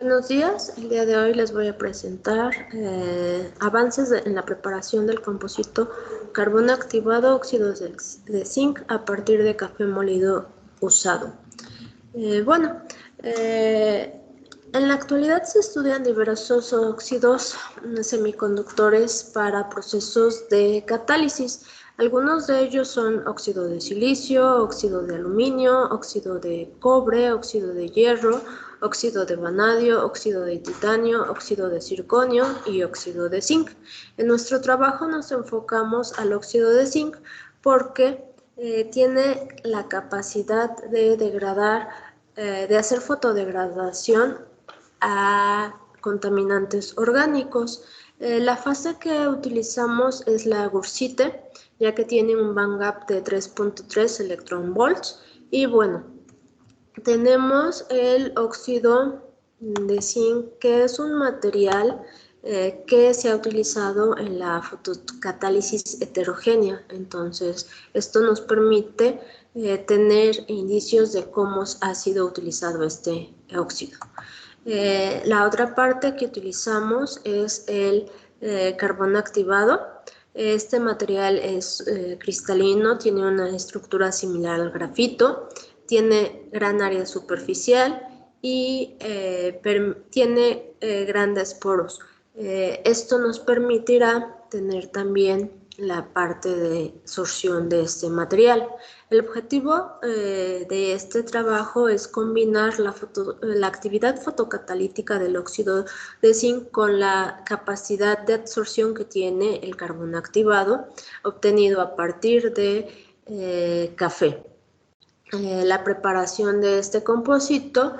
Buenos días, el día de hoy les voy a presentar avances en la preparación del composito carbono activado óxido de zinc a partir de café molido usado. En la actualidad se estudian diversos óxidos semiconductores para procesos de catálisis. Algunos de ellos son óxido de silicio, óxido de aluminio, óxido de cobre, óxido de hierro, óxido de vanadio, óxido de titanio, óxido de circonio y óxido de zinc. En nuestro trabajo nos enfocamos al óxido de zinc porque tiene la capacidad de degradar, de hacer fotodegradación a contaminantes orgánicos. La fase que utilizamos es la Guercite, ya que tiene un band gap de 3.3 electronvolts. Y bueno, tenemos el óxido de zinc, que es un material que se ha utilizado en la fotocatálisis heterogénea. Entonces, esto nos permite tener indicios de cómo ha sido utilizado este óxido. La otra parte que utilizamos es el carbono activado. Este material es cristalino, tiene una estructura similar al grafito, tiene gran área superficial y tiene grandes poros. Esto nos permitirá tener también la parte de sorción de este material. El objetivo de este trabajo es combinar la actividad fotocatalítica del óxido de zinc con la capacidad de absorción que tiene el carbono activado obtenido a partir de café. La preparación de este composito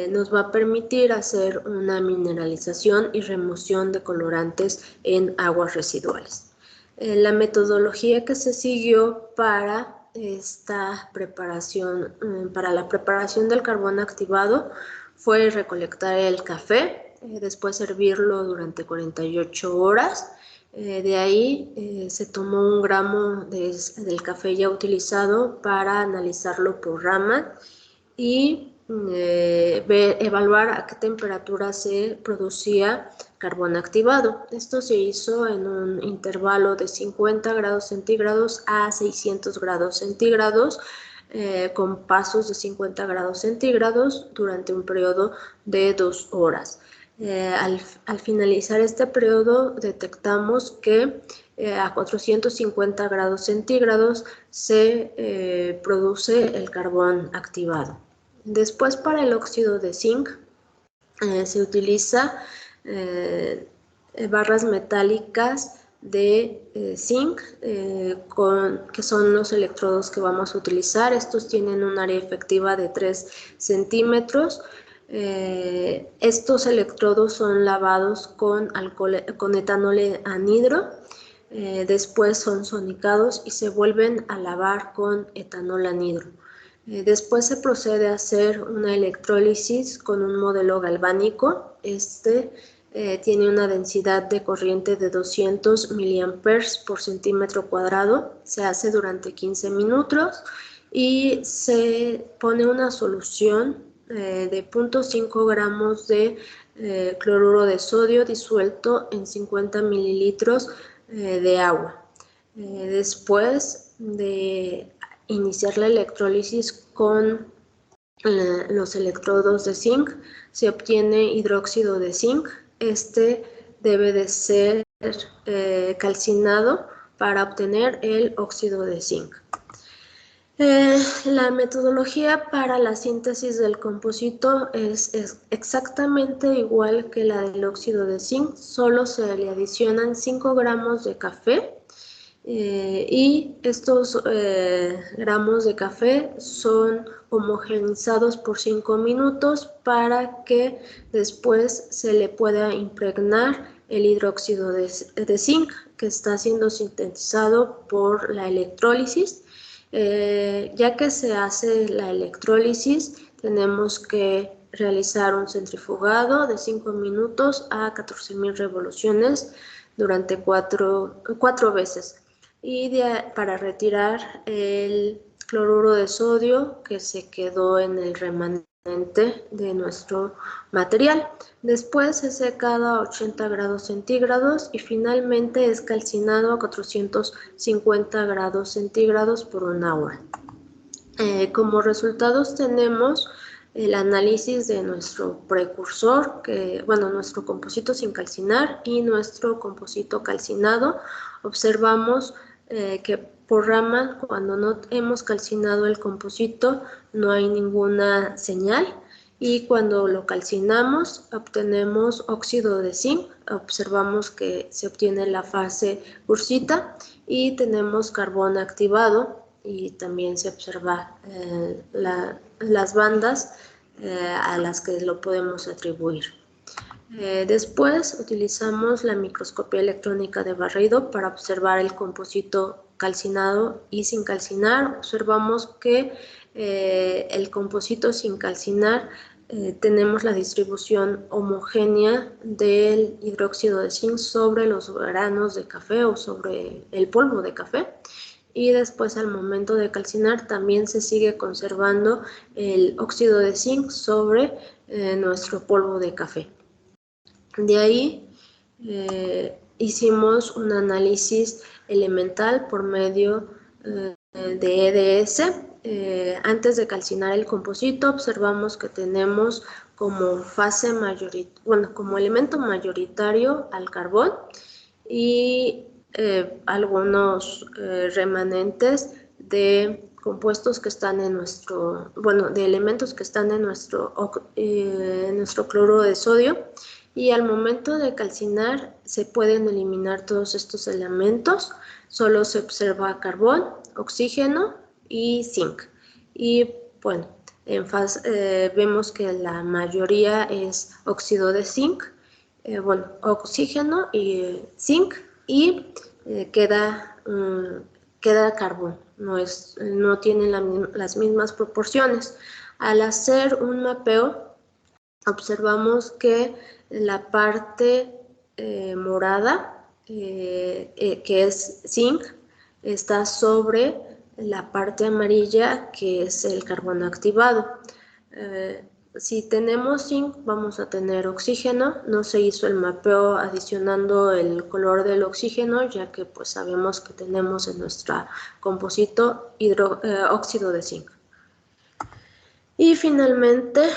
nos va a permitir hacer una mineralización y remoción de colorantes en aguas residuales. La metodología que se siguió para esta preparación, para la preparación del carbono activado, fue recolectar el café, después hervirlo durante 48 horas. De ahí se tomó 1 gramo del café ya utilizado para analizarlo por Raman y evaluar a qué temperatura se producía carbono activado. Esto se hizo en un intervalo de 50 grados centígrados a 600 grados centígrados, con pasos de 50 grados centígrados durante un periodo de 2 horas. Al finalizar este periodo detectamos que a 450 grados centígrados se produce el carbón activado. Después, para el óxido de zinc se utiliza barras metálicas de zinc, que son los electrodos que vamos a utilizar. Estos tienen un área efectiva de 3 centímetros. Estos electrodos son lavados con etanol anhidro, después son sonicados y se vuelven a lavar con etanol anhidro. Después se procede a hacer una electrólisis con un modelo galvánico. Tiene una densidad de corriente de 200 miliamperes por centímetro cuadrado. Se hace durante 15 minutos y se pone una solución de 0.5 gramos de cloruro de sodio disuelto en 50 mililitros de agua. Después de iniciar la electrólisis con los electrodos de zinc, se obtiene hidróxido de zinc. Este debe de ser calcinado para obtener el óxido de zinc. La metodología para la síntesis del composito es exactamente igual que la del óxido de zinc, solo se le adicionan 5 gramos de café y estos gramos de café son homogeneizados por 5 minutos para que después se le pueda impregnar el hidróxido de zinc, que está siendo sintetizado por la electrólisis. Ya que se hace la electrólisis, tenemos que realizar un centrifugado de 5 minutos a 14.000 revoluciones durante 4 veces. Y para retirar el cloruro de sodio que se quedó en el remanente de nuestro material. Después se seca a 80 grados centígrados y finalmente es calcinado a 450 grados centígrados por 1 hora. Como resultados tenemos el análisis de nuestro precursor, nuestro composito sin calcinar y nuestro composito calcinado. Observamos que por rama, cuando no hemos calcinado el composito, no hay ninguna señal, y cuando lo calcinamos obtenemos óxido de zinc. Observamos que se obtiene la fase cursita y tenemos carbón activado, y también se observa las bandas a las que lo podemos atribuir. Después utilizamos la microscopía electrónica de barrido para observar el composito calcinado y sin calcinar. Observamos que el composito sin calcinar tenemos la distribución homogénea del hidróxido de zinc sobre los granos de café o sobre el polvo de café. Y después, al momento de calcinar, también se sigue conservando el óxido de zinc sobre nuestro polvo de café. De ahí hicimos un análisis elemental por medio de EDS. Antes de calcinar el composito, observamos que tenemos como como elemento mayoritario al carbón y algunos remanentes de compuestos que están en de elementos que están en nuestro cloruro de sodio, y al momento de calcinar se pueden eliminar todos estos elementos. Solo se observa carbón, oxígeno y zinc. Y bueno, vemos que la mayoría es óxido de zinc, oxígeno y zinc, y queda carbón. No tienen las mismas proporciones. Al hacer un mapeo, observamos que la parte morada, que es zinc, está sobre la parte amarilla, que es el carbono activado. Si tenemos zinc, vamos a tener oxígeno. No se hizo el mapeo adicionando el color del oxígeno, ya que pues sabemos que tenemos en nuestro composito óxido de zinc. Y finalmente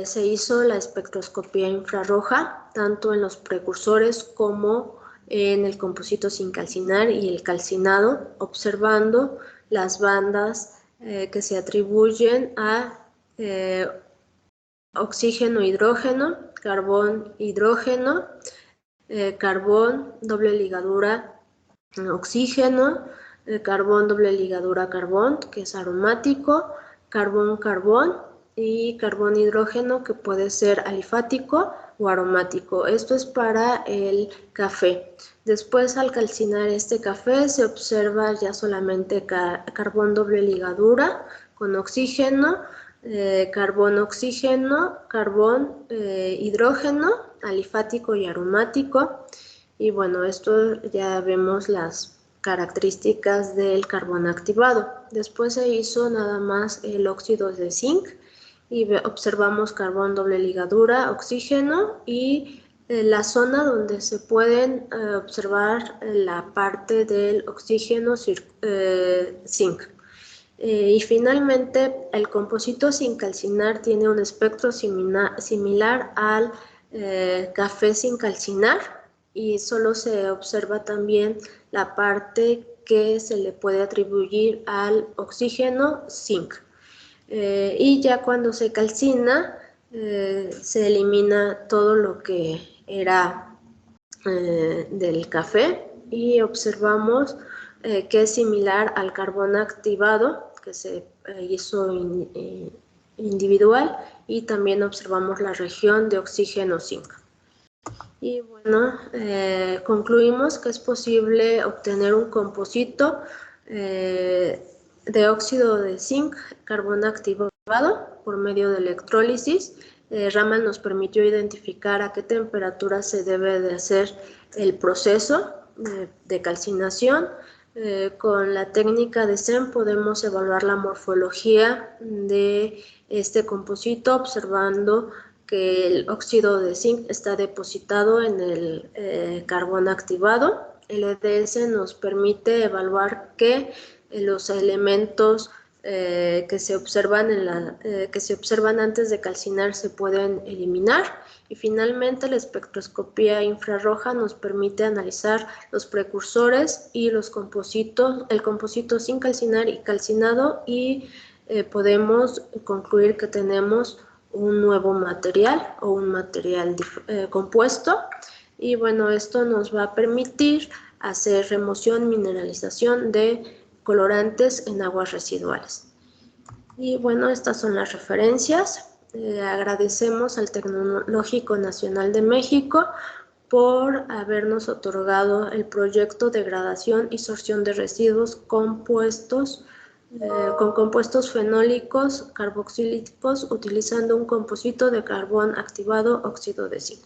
se hizo la espectroscopía infrarroja, tanto en los precursores como en el composito sin calcinar y el calcinado, observando las bandas que se atribuyen a oxígeno-hidrógeno, carbón-hidrógeno, carbón, doble ligadura, oxígeno, carbón, doble ligadura, carbón, que es aromático, carbón-carbón y carbón-hidrógeno, que puede ser alifático o aromático. Esto es para el café. Después, al calcinar este café, se observa ya solamente carbón doble ligadura con oxígeno, carbón-oxígeno, carbón-hidrógeno, alifático y aromático. Y bueno, esto ya vemos las características del carbón activado. Después se hizo nada más el óxido de zinc y observamos carbón doble ligadura, oxígeno, y la zona donde se pueden observar la parte del oxígeno zinc. Y finalmente, el composito sin calcinar tiene un espectro similar al café sin calcinar, y solo se observa también la parte que se le puede atribuir al oxígeno zinc. Y ya cuando se calcina, se elimina todo lo que era del café, y observamos que es similar al carbón activado, que se hizo individual, y también observamos la región de oxígeno zinc. Y bueno, concluimos que es posible obtener un composito de óxido de zinc, carbón activado, por medio de electrólisis. Raman nos permitió identificar a qué temperatura se debe de hacer el proceso de calcinación. Con la técnica de SEM podemos evaluar la morfología de este composito observando que el óxido de zinc está depositado en el carbón activado. El EDS nos permite evaluar que los elementos que se observan antes de calcinar se pueden eliminar, y finalmente la espectroscopía infrarroja nos permite analizar los precursores y los compositos, el composito sin calcinar y calcinado, y podemos concluir que tenemos un nuevo material o un material compuesto. Y bueno, esto nos va a permitir hacer remoción, mineralización de colorantes en aguas residuales. Y bueno, estas son las referencias. Agradecemos al Tecnológico Nacional de México por habernos otorgado el proyecto de gradación y sorción de residuos compuestos con compuestos fenólicos carboxílicos utilizando un composito de carbón activado óxido de zinc.